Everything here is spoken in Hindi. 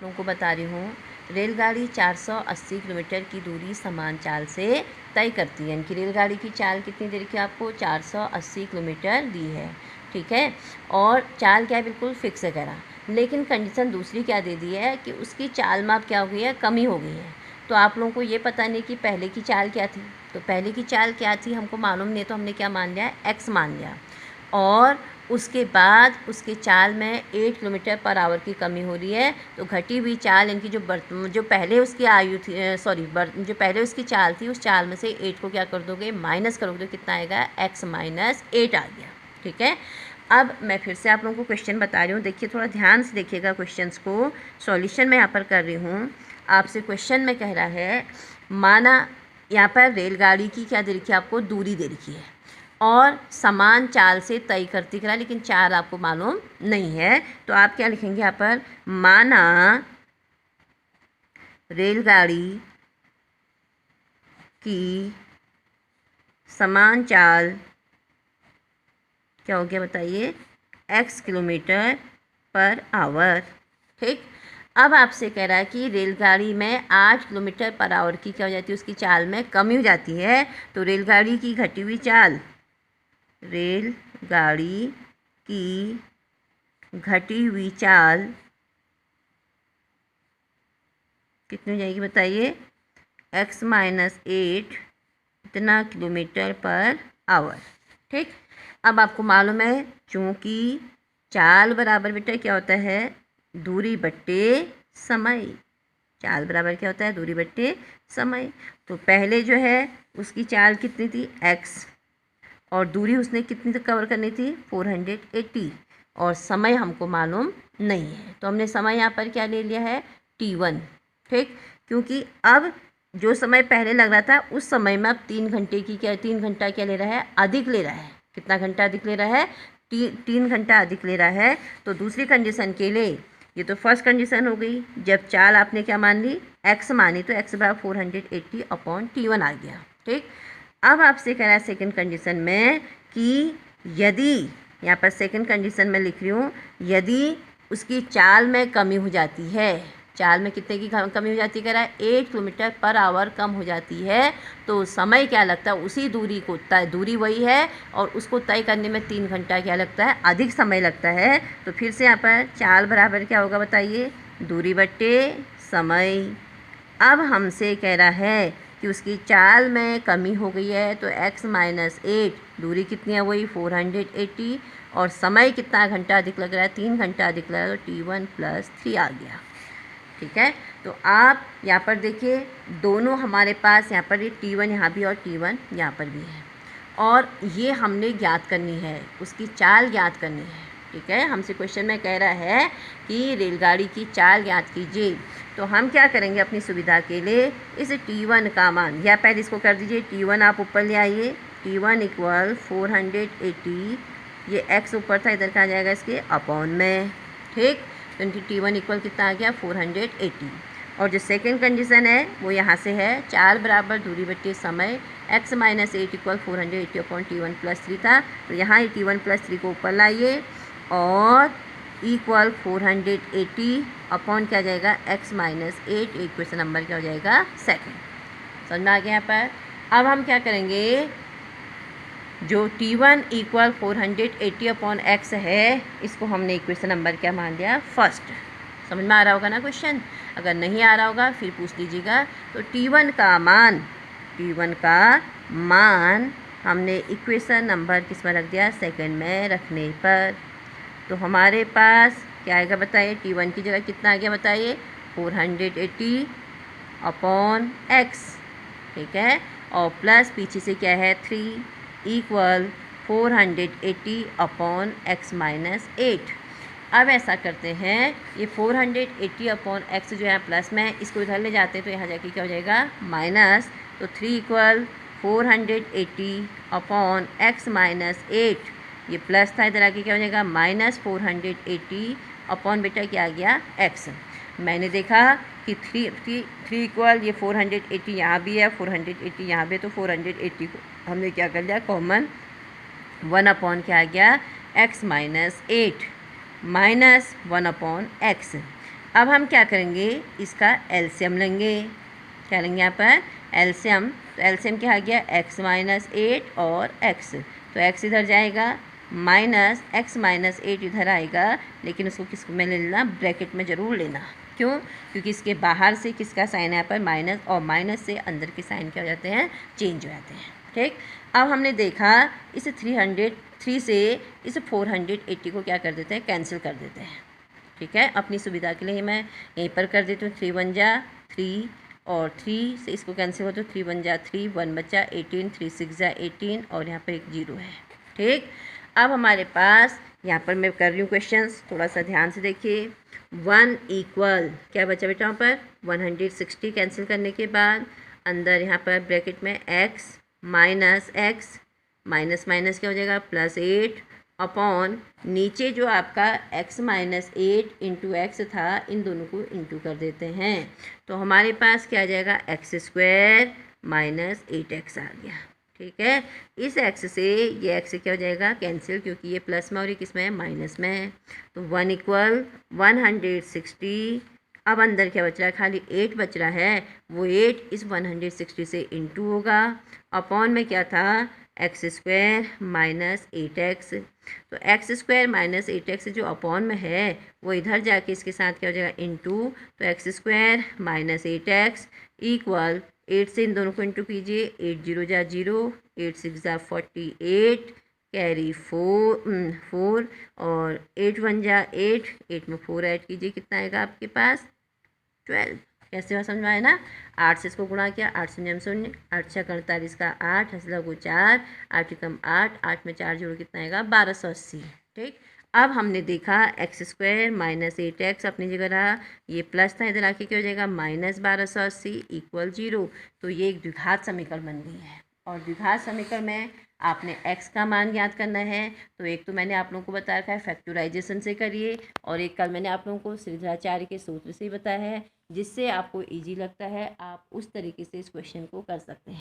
लोगों को बता रही हूँ, रेलगाड़ी 480 किलोमीटर की दूरी समान चाल से तय करती है। इनकी रेलगाड़ी की चाल कितनी देर की आपको 480 किलोमीटर दी है, ठीक है। और चाल क्या है, बिल्कुल फिक्स है करा, लेकिन कंडीशन दूसरी क्या दे दी है कि उसकी चाल में अब क्या हो गई है, कमी हो गई है। तो आप लोगों को ये पता नहीं कि पहले की चाल क्या थी। तो पहले की चाल क्या थी हमको मालूम नहीं, तो हमने क्या मान लिया, एक्स मान लिया। और उसके बाद उसके चाल में 8 किलोमीटर पर आवर की कमी हो रही है। तो घटी हुई चाल इनकी जो पहले उसकी आयु थी, जो पहले उसकी चाल थी, उस चाल में से 8 को क्या कर दोगे, माइनस करोगे, तो कितना आएगा, x माइनस 8 आ गया, ठीक है। अब मैं फिर से आप लोगों को क्वेश्चन बता रही हूँ, देखिए थोड़ा ध्यान से देखिएगा क्वेश्चंस को। सॉल्यूशन मैं यहाँ पर कर रही हूँ। आपसे क्वेश्चन में कह रहा है, माना यहाँ पर रेलगाड़ी की क्या दे रखी है, आपको दूरी दे रखी है और समान चाल से तय करती करा, लेकिन चाल आपको मालूम नहीं है। तो आप क्या लिखेंगे यहाँ पर, माना रेलगाड़ी की समान चाल क्या हो गया बताइए, x किलोमीटर पर आवर, ठीक। अब आपसे कह रहा है कि रेलगाड़ी में 8 किलोमीटर पर आवर की क्या हो जाती है, उसकी चाल में कमी हो जाती है। तो रेलगाड़ी की घटी हुई चाल, रेलगाड़ी की घटी हुई चाल कितनी हो जाएगी बताइए, x माइनस 8 इतना किलोमीटर पर आवर, ठीक। अब आपको मालूम है, चूँकि चाल बराबर बेटा क्या होता है, दूरी बट्टे समय। चाल बराबर क्या होता है, दूरी बट्टे समय। तो पहले जो है उसकी चाल कितनी थी, x, और दूरी उसने कितनी तक कवर करनी थी, 480, और समय हमको मालूम नहीं है। तो हमने समय यहाँ पर क्या ले लिया है, t1, ठीक। क्योंकि अब जो समय पहले लग रहा था उस समय में अब 3 घंटे की क्या, 3 घंटा क्या ले रहा है, अधिक ले रहा है। कितना घंटा अधिक ले रहा है, 3 घंटा अधिक ले रहा है। तो दूसरी कंडीशन के लिए, ये तो फर्स्ट कंडीशन हो गई, जब चाल आपने क्या मान ली, x मानी, तो x बराबर 480 अपॉन t1 आ गया, ठीक। अब आपसे कह रहा है सेकेंड कंडीशन में कि यदि, यहाँ पर सेकेंड कंडीशन में लिख रही हूँ, यदि उसकी चाल में कमी हो जाती है, चाल में कितने की कमी हो जाती है, कह रहा है 8 किलोमीटर पर आवर कम हो जाती है, तो समय क्या लगता है, उसी दूरी को तय, दूरी वही है और उसको तय करने में 3 घंटा क्या लगता है, अधिक समय लगता है। तो फिर से यहाँ पर चाल बराबर क्या होगा बताइए, दूरी बट्टे समय। अब हमसे कह रहा है कि उसकी चाल में कमी हो गई है, तो x माइनस 8, दूरी कितनी है, वही 480, और समय कितना घंटा अधिक लग रहा है, 3 घंटा अधिक लग रहा है, तो t1 प्लस 3 आ गया, ठीक है। तो आप यहाँ पर देखिए, दोनों हमारे पास यहाँ पर ये t1 यहाँ भी और t1 यहाँ पर भी है, और ये हमने ज्ञात करनी है, उसकी चाल ज्ञात करनी है, ठीक है। हमसे क्वेश्चन में कह रहा है कि रेलगाड़ी की चाल ज्ञात कीजिए। तो हम क्या करेंगे अपनी सुविधा के लिए, इस t1 का मान, या पहले इसको कर दीजिए, t1 आप ऊपर ले आइए, t1 इक्वल 480, ये x ऊपर था, इधर कहाँ जाएगा इसके अपॉन में, ठीक। तो इनकी t1 इक्वल कितना आ गया, 480। और जो सेकेंड कंडीशन है वो यहाँ से है, चाल बराबर दूरी बट्टे समय, x minus 8 equal 480 upon t1 plus 3 था। तो यहाँ ही t1 प्लस 3 को ऊपर लाइए और इक्वल 480 अपॉन क्या जाएगा, x माइनस 8, इक्वेशन नंबर क्या हो जाएगा, सेकेंड। समझ में आ गया यहाँ पर। अब हम क्या करेंगे, जो t1 इक्वल 480 अपॉन x है, इसको हमने इक्वेशन नंबर क्या मान लिया, फर्स्ट। समझ में आ रहा होगा ना क्वेश्चन, अगर नहीं आ रहा होगा फिर पूछ लीजिएगा। तो t1 का मान हमने इक्वेशन नंबर किस में रख दिया, सेकंड में रखने पर। तो हमारे पास क्या आएगा बताइए, t1 की जगह कितना आ गया बताइए, 480 अपॉन x, ठीक है, और प्लस पीछे से क्या है 3 इक्वल 480 अपॉन x माइनस 8। अब ऐसा करते हैं, ये 480 अपॉन x जो है प्लस में, इसको इधर ले जाते हैं तो यहाँ जाके क्या हो जाएगा, माइनस। तो 3 इक्वल 480 अपॉन x माइनस 8, ये प्लस था, इधर आके क्या हो जाएगा, माइनस 480 अपॉन बेटा क्या आ गया, x। मैंने देखा कि 3 इक्वल ये 480 यहाँ भी है, 480 यहाँ भी है, तो 480 को हमने क्या कर लिया, कॉमन, 1 अपॉन क्या आ गया, x minus 8 minus 1 upon x। अब हम क्या करेंगे, इसका एलसीएम लेंगे। क्या लेंगे यहाँ पर, एलसीएम। तो एलसीएम क्या आ गया, x माइनस 8 और x। तो x इधर जाएगा, माइनस x माइनस 8 इधर आएगा, लेकिन उसको किसको में लेना, ब्रैकेट में ज़रूर लेना। क्यों, क्योंकि इसके बाहर से किसका साइन है यहाँ पर, माइनस, और माइनस से अंदर के साइन क्या हो जाते हैं, चेंज हो जाते हैं। ठीक, अब हमने देखा इस 303 से इस 480 को क्या कर देते हैं, कैंसिल कर देते हैं। ठीक है, अपनी सुविधा के लिए मैं यहीं पर कर देती हूँ, 3 1 जा 3 और 3 से इसको कैंसिल हो तो 3 1 जा 3, 1 बचा 18, 3 6 जा 18 और यहाँ पर एक 0 है। ठीक, अब हमारे पास यहाँ पर मैं कर रही हूँ क्वेश्चंस, थोड़ा सा ध्यान से देखिए। 1 इक्वल क्या बचा बेटा वहाँ पर, 160 कैंसिल करने के बाद अंदर यहाँ पर ब्रैकेट में x minus x, minus minus क्या हो जाएगा, +8 अपॉन नीचे जो आपका x माइनस 8 इंटू एक्स था, इन दोनों को इंटू कर देते हैं। तो हमारे पास क्या आ जाएगा, x² माइनस 8x आ गया। ठीक है, इस x से ये x क्या हो जाएगा, कैंसिल, क्योंकि ये प्लस में और ये किस में है, माइनस में है। तो 1 इक्वल 160। अब अंदर क्या बच रहा है, खाली 8 बच रहा है, वो 8 इस 160 से इंटू होगा, अपॉन में क्या था, x² माइनस 8x। तो x² माइनस 8x जो अपॉन में है वो इधर जाके इसके साथ क्या हो जाएगा, इंटू। तो x² माइनस 8x इक्वल 8 से इन दोनों को इंटू कीजिए, 8 0 जा 0, 8 6 जा 48, कैरी 4 और 8 1 जा 8, 8 में 4 ऐड कीजिए, कितना आएगा आपके पास, 12। कैसे हुआ, समझ में आया ना। 8 से इसको गुणा किया, 8 शून्य 0, 8 6 48 का 8, हंसला को 4, 8 कम 8, 8 में 4 जोड़ कितना आएगा, 1280। ठीक, अब हमने देखा x² माइनस 8x अपनी जगह रहा, ये प्लस था, इधर आके क्या हो जाएगा, माइनस 1280 इक्वल 0। तो ये एक द्विघात समीकरण बन गई है। और द्विघात समीकरण में आपने x का मान ज्ञात करना है। तो एक तो मैंने आप लोगों को बता रखा है फैक्टराइजेशन से करिए, और एक कल मैंने आप लोगों को श्रीधराचार्य के सूत्र से ही बताया है, जिससे आपको इजी लगता है, आप उस तरीके से इस क्वेश्चन को कर सकते हैं।